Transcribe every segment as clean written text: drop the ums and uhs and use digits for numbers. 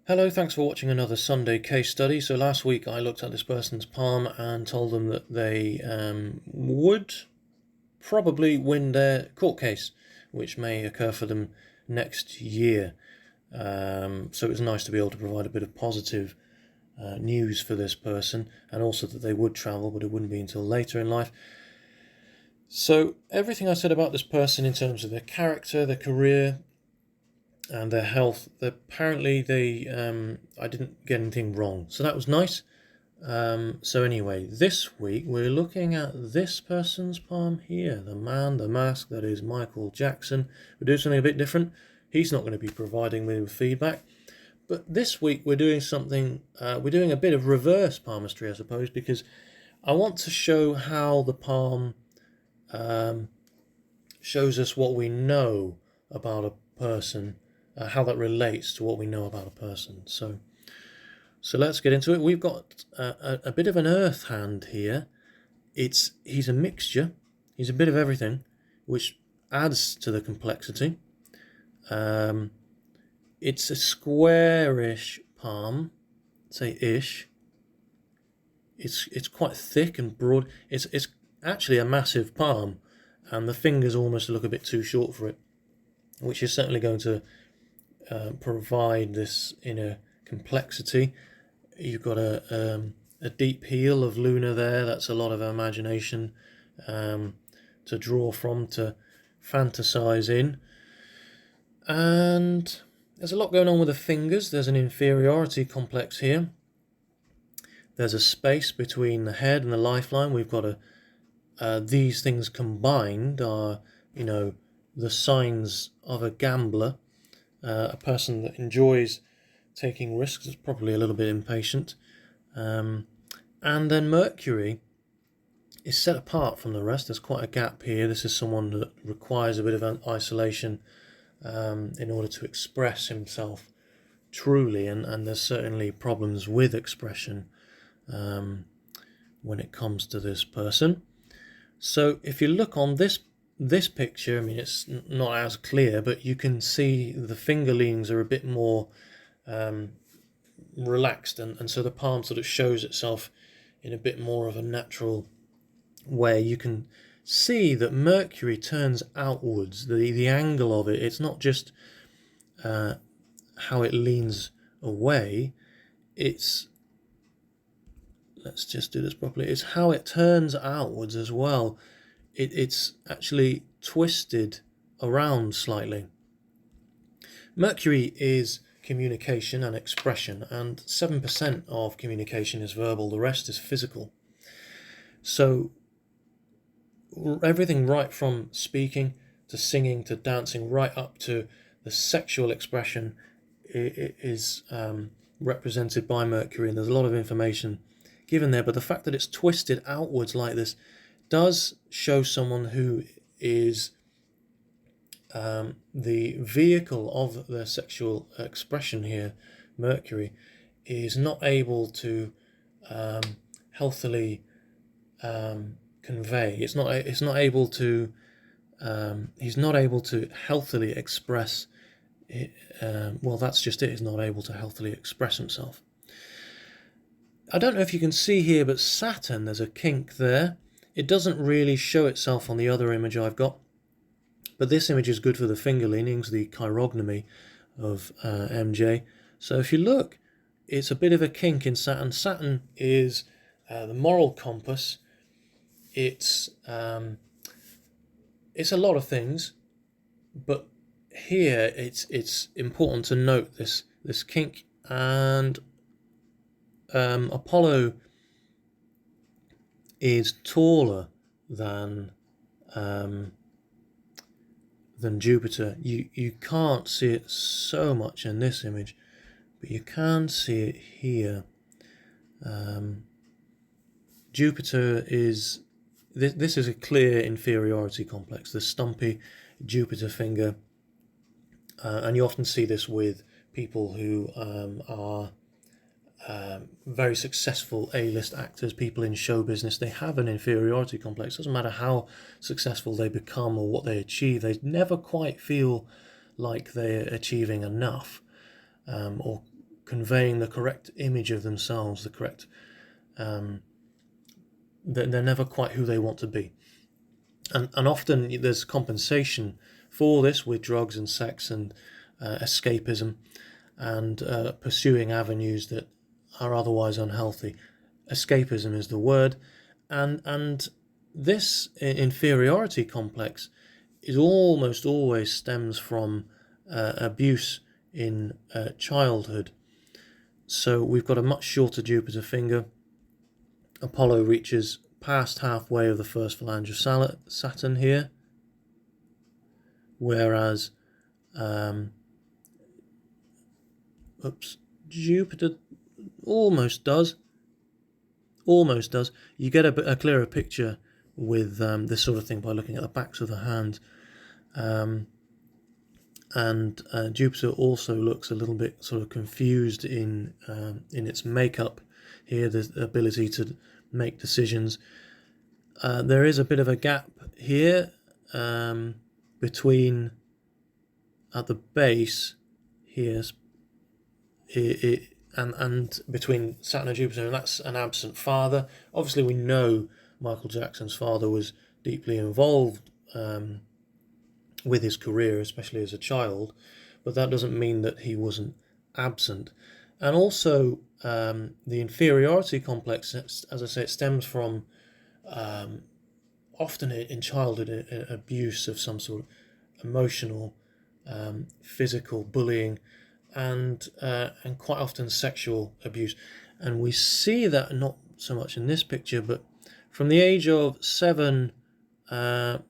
Hello, thanks for watching another Sunday case study. So last week I looked at this person's palm and told them that they would probably win their court case, which may occur for them next year. So it was nice to be able to provide a bit of positive news for this person, and also that they would travel, but it wouldn't be until later in life. So everything I said about this person in terms of their character, their career, and their health, apparently I didn't get anything wrong, so that was nice. So anyway, this week we're looking at this person's palm here, the man, the mask, that is Michael Jackson. We're doing something a bit different. He's not going to be providing me with feedback, but this week we're doing something, we're doing a bit of reverse palmistry, I suppose, because I want to show how the palm shows us what we know about a person, how that relates to what we know about a person. So let's get into it. We've got a bit of an earth hand here. He's a mixture. He's a bit of everything, which adds to the complexity. It's a squarish palm, say ish. It's quite thick and broad. It's actually a massive palm, and the fingers almost look a bit too short for it, which is certainly going to provide this inner complexity. You've got a deep heel of Luna there. That's a lot of imagination to draw from, to fantasize in. And there's a lot going on with the fingers. There's an inferiority complex here. There's a space between the head and the lifeline. We've got these things combined are, the signs of a gambler, a person that enjoys taking risks, is probably a little bit impatient. And then Mercury is set apart from the rest. There's quite a gap here. This is someone that requires a bit of isolation in order to express himself truly, and there's certainly problems with expression when it comes to this person. So if you look on this picture, I mean, it's not as clear, but you can see the finger leanings are a bit more relaxed, and so the palm sort of shows itself in a bit more of a natural way. You can see that Mercury turns outwards, the angle of it. It's not just how it leans away, let's just do this properly, it's how it turns outwards as well. It's actually twisted around slightly. Mercury is communication and expression, and 7% of communication is verbal, the rest is physical. So everything right from speaking to singing to dancing, right up to the sexual expression, is represented by Mercury, and there's a lot of information given there. But the fact that it's twisted outwards like this does show someone who is the vehicle of their sexual expression here. Mercury is not able to healthily convey. He's not able to healthily express it. Well, that's just it. He's not able to healthily express himself. I don't know if you can see here, but Saturn, there's a kink there. It doesn't really show itself on the other image I've got, but this image is good for the finger leanings, the chirognomy of MJ. So if you look, it's a bit of a kink in Saturn. Saturn is the moral compass. It's a lot of things, but here it's important to note this kink. And Apollo is taller than Jupiter. You can't see it so much in this image, but you can see it here. Jupiter is this is a clear inferiority complex, the stumpy Jupiter finger, and you often see this with people who are very successful A-list actors, people in show business. They have an inferiority complex. Doesn't matter how successful they become or what they achieve, they never quite feel like they're achieving enough, or conveying the correct image of themselves, the correct, they're never quite who they want to be. And often there's compensation for this with drugs and sex and escapism and pursuing avenues that are otherwise unhealthy. Escapism is the word, and this inferiority complex is almost always stems from abuse in childhood. So we've got a much shorter Jupiter finger. Apollo reaches past halfway of the first phalange of Saturn here, whereas Jupiter almost does. You get a clearer picture with this sort of thing by looking at the backs of the hand. And Jupiter also looks a little bit sort of confused in its makeup here, the ability to make decisions. There is a bit of a gap here between, at the base here, and between Saturn and Jupiter, and that's an absent father. Obviously, we know Michael Jackson's father was deeply involved with his career, especially as a child, but that doesn't mean that he wasn't absent. And also, the inferiority complex, as I say, it stems from often in childhood abuse of some sort of emotional, physical bullying, and quite often sexual abuse. And we see that not so much in this picture, but from the age of 7 to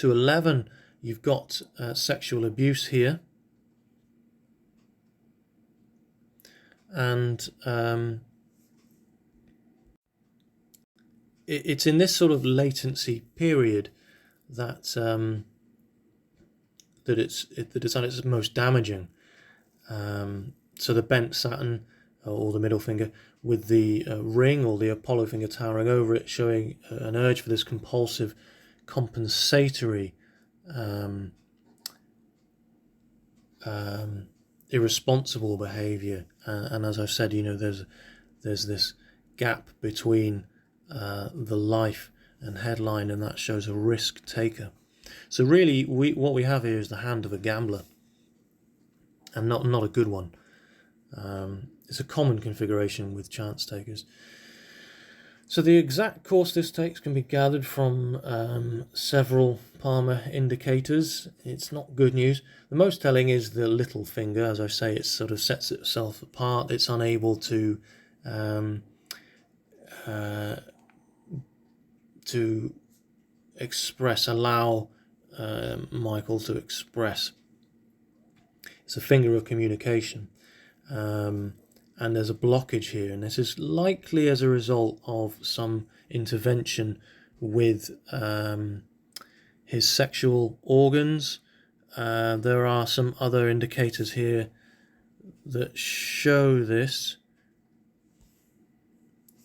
11, you've got sexual abuse here. And it's in this sort of latency period that that it's at its most damaging. So the bent Saturn, or the middle finger, with the ring or the Apollo finger towering over it, showing an urge for this compulsive, compensatory, irresponsible behavior. And as I've said, there's this gap between the life and headline, and that shows a risk taker. So really, what we have here is the hand of a gambler, and not a good one. It's a common configuration with chance takers. So the exact course this takes can be gathered from several Palmer indicators. It's not good news. The most telling is the little finger. As I say, it sort of sets itself apart. It's unable to allow Michael to express. It's a finger of communication. And there's a blockage here, and this is likely as a result of some intervention with his sexual organs. There are some other indicators here that show this.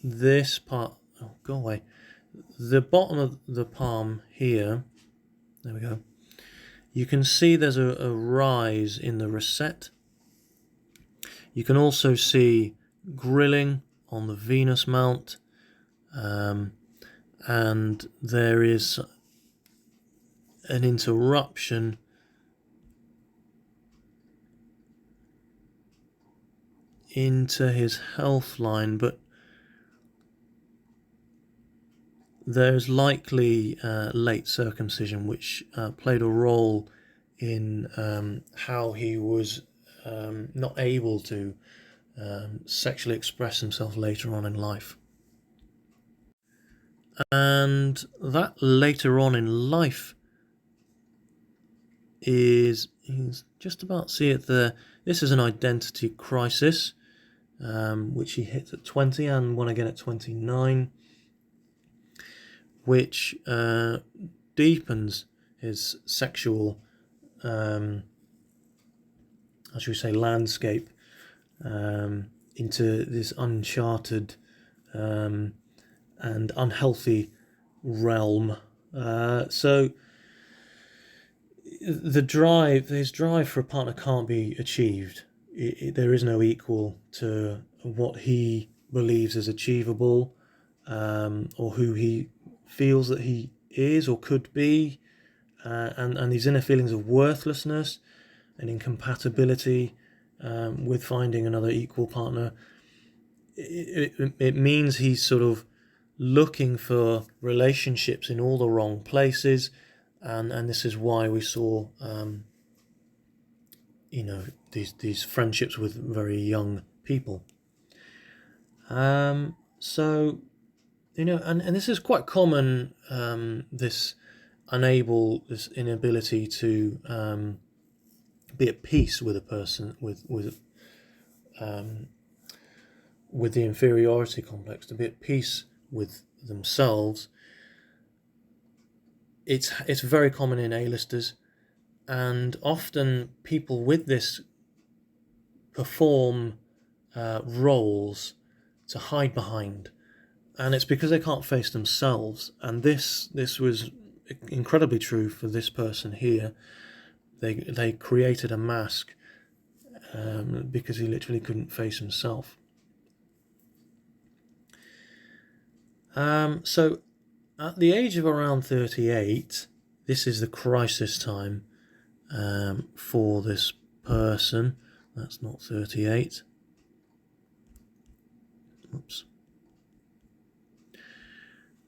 This part, oh, go away. The bottom of the palm here, there we go. You can see there's a rise in the recette. You can also see grilling on the Venus mount, and there is an interruption into his health line, but there's likely late circumcision, which played a role in how he was not able to sexually express himself later on in life. And that later on in life is, you can just about see it there. This is an identity crisis, which he hit at 20 and one again at 29, which deepens his sexual how should we say, landscape into this uncharted and unhealthy realm. So his drive for a partner can't be achieved there is no equal to what he believes is achievable, or who he feels that he is or could be, and these inner feelings of worthlessness and incompatibility with finding another equal partner. It means he's sort of looking for relationships in all the wrong places, and this is why we saw these friendships with very young people. So and this is quite common, this inability to be at peace with a person with the inferiority complex, to be at peace with themselves. It's very common in A-listers, and often people with this perform roles to hide behind, and it's because they can't face themselves. And this was incredibly true for this person here. They created a mask because he literally couldn't face himself. So at the age of around 38, this is the crisis time for this person. That's not 38. Oops.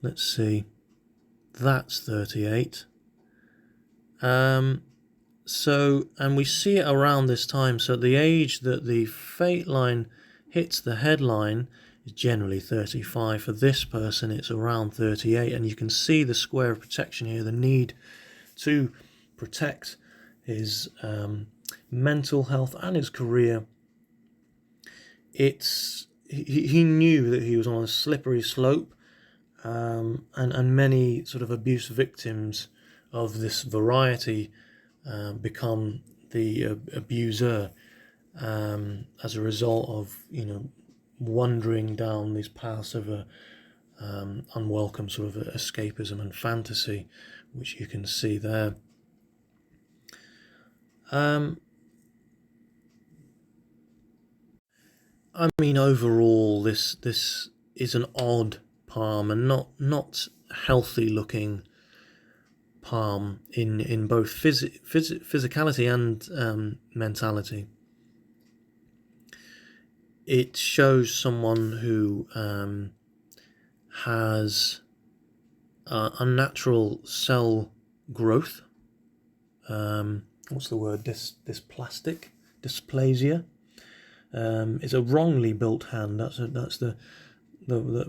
Let's see. That's 38. So, and we see it around this time. So the age that the fate line hits the headline is generally 35. For this person, it's around 38. And you can see the square of protection here, the need to protect his mental health and his career. He knew that he was on a slippery slope, and many sort of abuse victims of this variety become the abuser as a result of wandering down these paths of unwelcome sort of escapism and fantasy, which you can see there. I mean, overall, this is an odd palm, and not healthy looking palm in both physicality and mentality. It shows someone who has unnatural cell growth. What's the word? Dysplasia. It's a wrongly built hand. That's the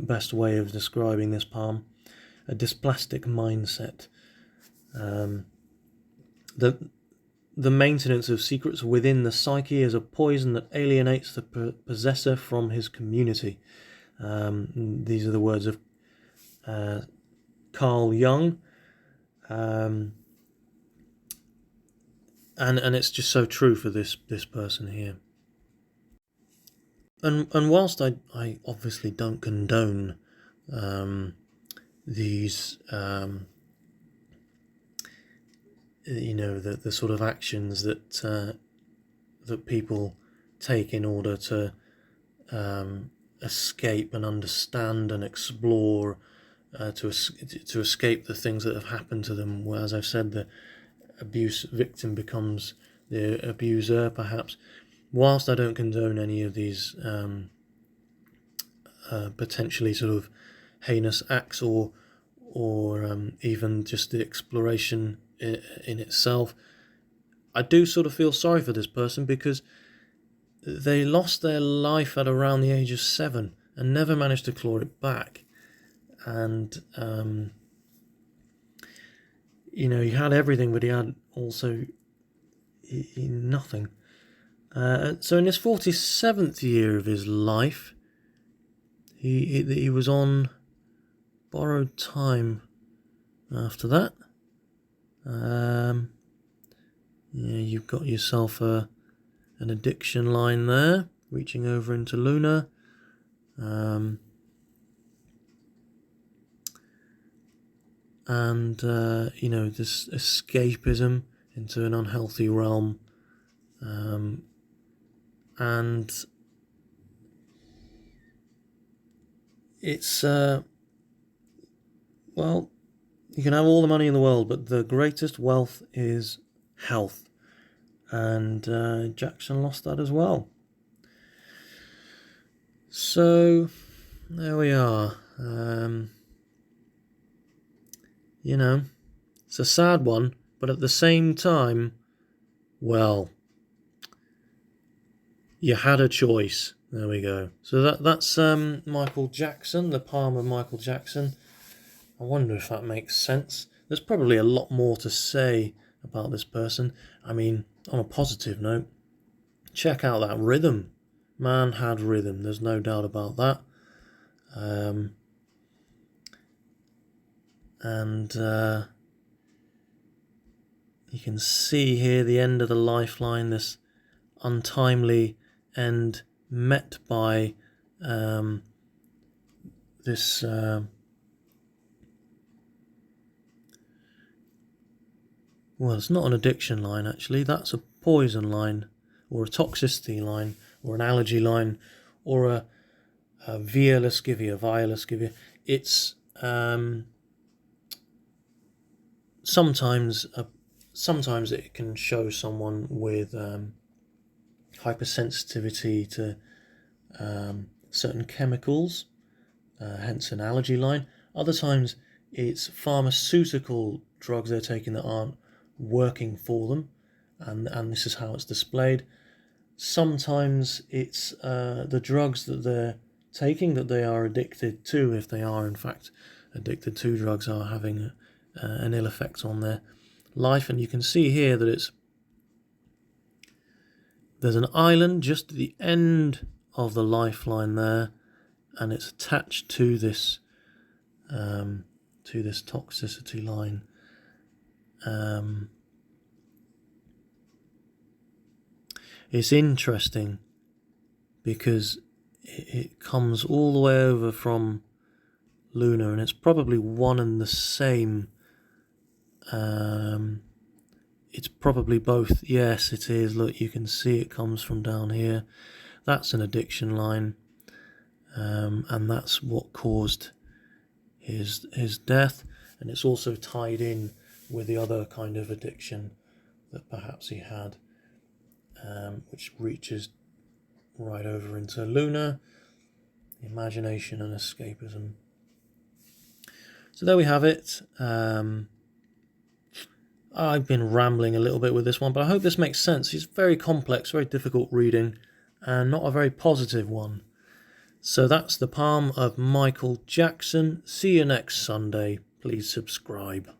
best way of describing this palm. A dysplastic mindset. The maintenance of secrets within the psyche is a poison that alienates the possessor from his community. These are the words of Carl Jung. And it's just so true for this person here. And whilst I obviously don't condone these the sort of actions that people take in order to escape and understand and explore, to escape the things that have happened to them, where, as I've said, the abuse victim becomes the abuser, perhaps. Whilst I don't condone any of these potentially sort of heinous acts or even just the exploration in itself, I do sort of feel sorry for this person, because they lost their life at around the age of 7 and never managed to claw it back. And he had everything, but he had also nothing. So in his 47th year of his life, he was on borrowed time after that. You've got yourself an addiction line there, reaching over into Luna. This escapism into an unhealthy realm. and it's well, you can have all the money in the world, but the greatest wealth is health, and Jackson lost that as well. So there we are. You know, it's a sad one, but at the same time, well, you had a choice. There we go. So that's Michael Jackson, the palm of Michael Jackson. I wonder if that makes sense. There's probably a lot more to say about this person. I mean, on a positive note, check out that rhythm. Man had rhythm, there's no doubt about that. You can see here the end of the lifeline, this untimely end met by this well, it's not an addiction line actually, that's a poison line, or a toxicity line, or an allergy line, or a via lascivia. It's sometimes it can show someone with hypersensitivity to certain chemicals, hence an allergy line. Other times it's pharmaceutical drugs they're taking that aren't working for them, and this is how it's displayed. Sometimes it's the drugs that they're taking that they are addicted to, if they are in fact addicted to drugs, are having an ill effect on their life. And you can see here that there's an island just at the end of the lifeline there, and it's attached to this toxicity line. It's interesting because it comes all the way over from Luna, and it's probably one and the same. It's probably both. Yes, it is. Look, you can see it comes from down here. That's an addiction line, and that's what caused his death. And it's also tied in with the other kind of addiction that perhaps he had, which reaches right over into Luna, imagination and escapism. So there we have it. I've been rambling a little bit with this one, but I hope this makes sense. It's very complex, very difficult reading, and not a very positive one. So that's the palm of Michael Jackson. See you next Sunday. Please subscribe.